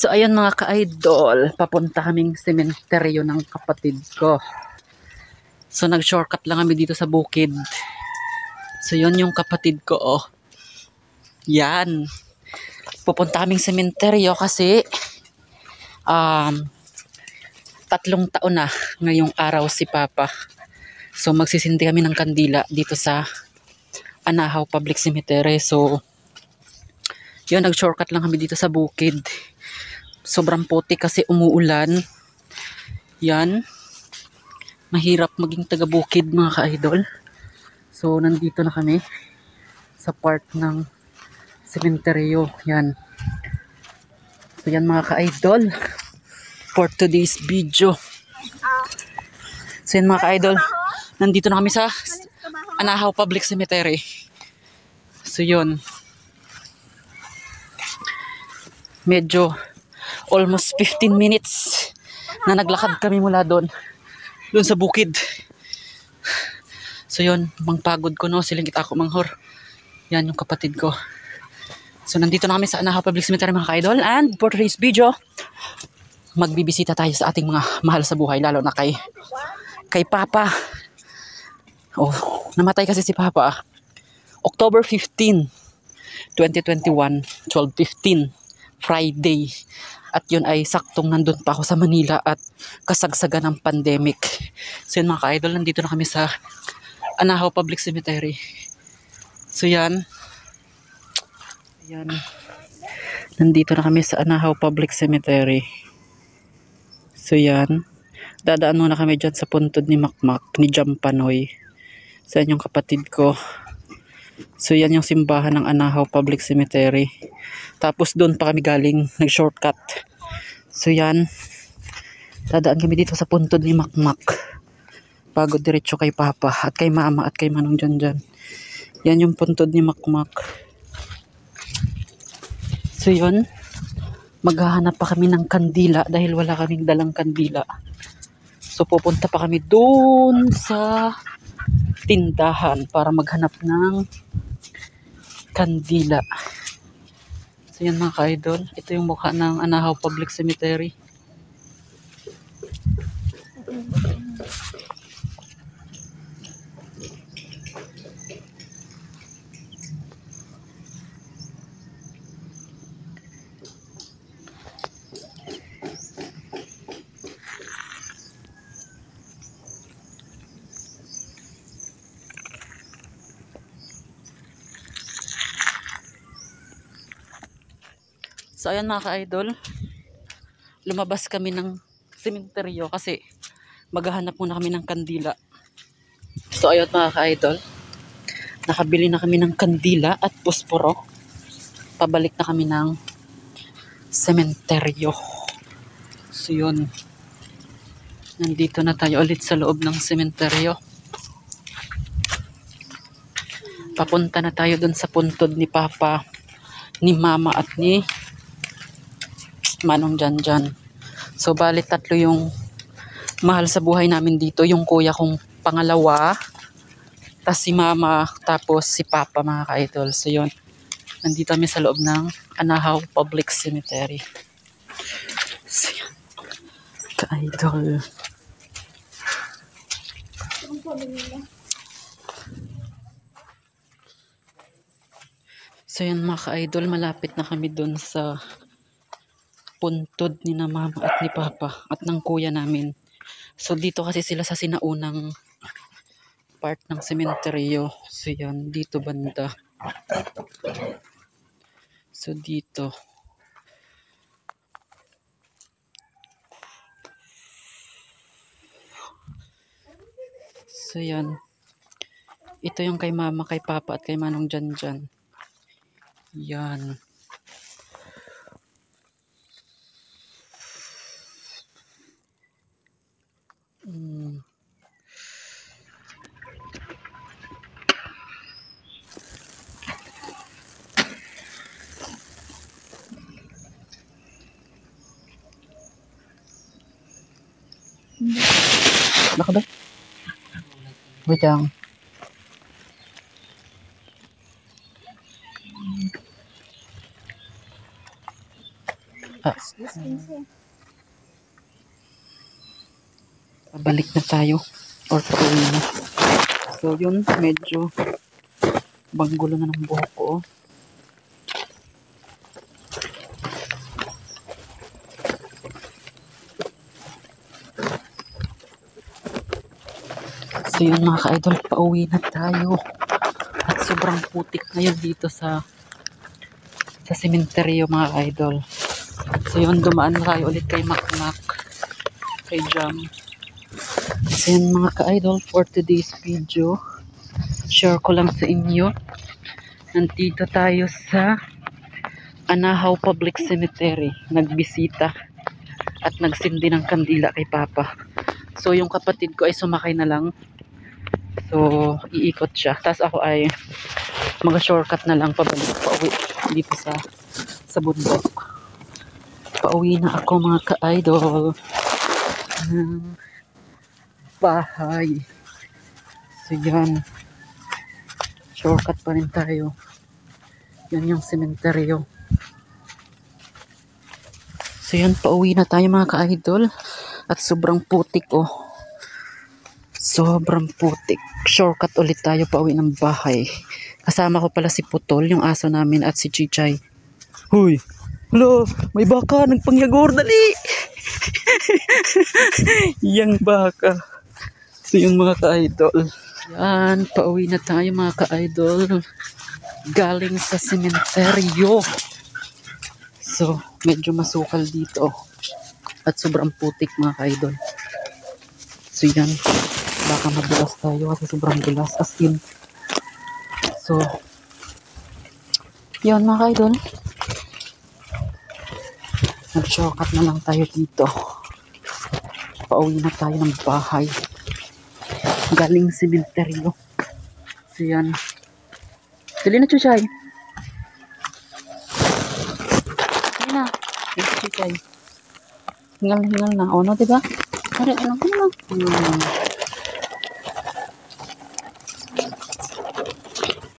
So ayan mga ka-idol, papunta kaming sementeryo ng kapatid ko. So nag-shortcut lang kami dito sa bukid. So yun yung kapatid ko, oh. Yan. Pupunta kaming sementeryo kasi 3 taon na ngayong araw si Papa. So magsisindi kami ng kandila dito sa Anahaw Public Cemetery. So yun, nag-shortcut lang kami dito sa bukid. Sobrang puti kasi umuulan. Yan. Mahirap maging taga-bukid mga ka-idol. So nandito na kami sa part ng sementeryo. Yan. So yan mga ka-idol for today's video. So yan mga ka-idol, nandito na kami sa Anahaw Public Cemetery. So yun. Medyo almost 15 minutes na naglakad kami mula doon sa bukid. So yun, pagod ko no, silingkit ako manghor. Yan yung kapatid ko. So nandito na kami sa Anahaw Public Cemetery mga ka-idol, and for today's video, magbibisita tayo sa ating mga mahal sa buhay, lalo na kay Papa. Oh, namatay kasi si Papa October 15, 2021, 12:15 Friday. At yun ay saktong nandun pa ako sa Manila at kasagsagan ng pandemic. So yun mga ka-idol, nandito na kami sa Anahaw Public Cemetery. So yan. Yan. Nandito na kami sa Anahaw Public Cemetery. So yan. Dadaan muna kami dyan sa puntod ni Makmak, ni Jampanoy. So yan yung kapatid ko. So yan yung simbahan ng Anahaw Public Cemetery. Tapos doon pa kami galing, nag-shortcut. So yan. Dadaan kami dito sa puntod ni Makmak. Bago diretso kay Papa at kay Mama at kay Manong Janjan. Yan yung puntod ni Makmak. So yun. Maghahanap pa kami ng kandila dahil wala kaming dalang kandila. So pupunta pa kami doon sa tindahan para maghanap ng kandila. So yan mga ka-idol, ito yung mukha ng Anahaw Public Cemetery. So ayan mga ka-idol, lumabas kami ng sementeryo kasi maghahanap muna kami ng kandila. So ayun mga ka-idol, nakabili na kami ng kandila at posporo. Pabalik na kami ng sementeryo. So yun, nandito na tayo ulit sa loob ng sementeryo. Papunta na tayo dun sa puntod ni Papa, ni Mama at ni Manong Janjan. So bali 3 yung mahal sa buhay namin dito. Yung kuya kong pangalawa, tas si Mama, tapos si Papa mga ka-idol. So yun, nandito kami sa loob ng Anahaw Public Cemetery. So yun, ka-idol. So yun mga ka-idol, malapit na kami dun sa puntod ni na Mama at ni Papa at ng kuya namin. So dito kasi sila sa sinaunang part ng sementeryo. So yan, dito banda. So dito. So yan. Ito yung kay Mama, kay Papa at kay Manong Janjan. Yan. Baka ba? Wait lang. Ah, pabalik na tayo. Or pauwi na. So yun, medyo banggulo na ng buhok ko. So yun mga ka-idol, pauwi na tayo. At sobrang putik ngayon dito sa sementeryo mga ka-idol. So yun, dumaan na tayo ulit kay Makmak, kay Jam. So yun mga ka-idol, for today's video, share ko lang sa inyo. Nandito tayo sa Anahaw Public Cemetery. Nagbisita at nagsindi ng kandila kay Papa. So yung kapatid ko ay sumakay na lang. So iikot siya. Tapos ako ay mag-shortcut na lang pabalik pauwi dito sa bundok. Pauwi na ako mga ka-idol ng bahay. So yan, shortcut pa rin tayo. Yan yung sementeryo. So yan, pauwi na tayo mga ka-idol. At sobrang putik oh. Sobrang putik. Shortcut ulit tayo pauwi ng bahay. Kasama ko pala si Putol, yung aso namin, at si Chichay. Huy! Hello! May baka! Nagpangyagor! Dali! Yang baka. So yung mga ka-idol. Yan, pauwi na tayo mga ka-idol. Galing sa sementeryo. So, medyo masukal dito. At sobrang putik mga ka-idol. So yan, baka madulas tayo kasi sobrang dulas. As in. So, yun mga ka-idol. Nag-shortcut na lang tayo dito. Pauwi na tayo ng bahay. Galing sementeryo. So yan. Dali na, Chuchay. Dali na. Dali, Chuchay. Hingal na. O, no, diba? Ano na.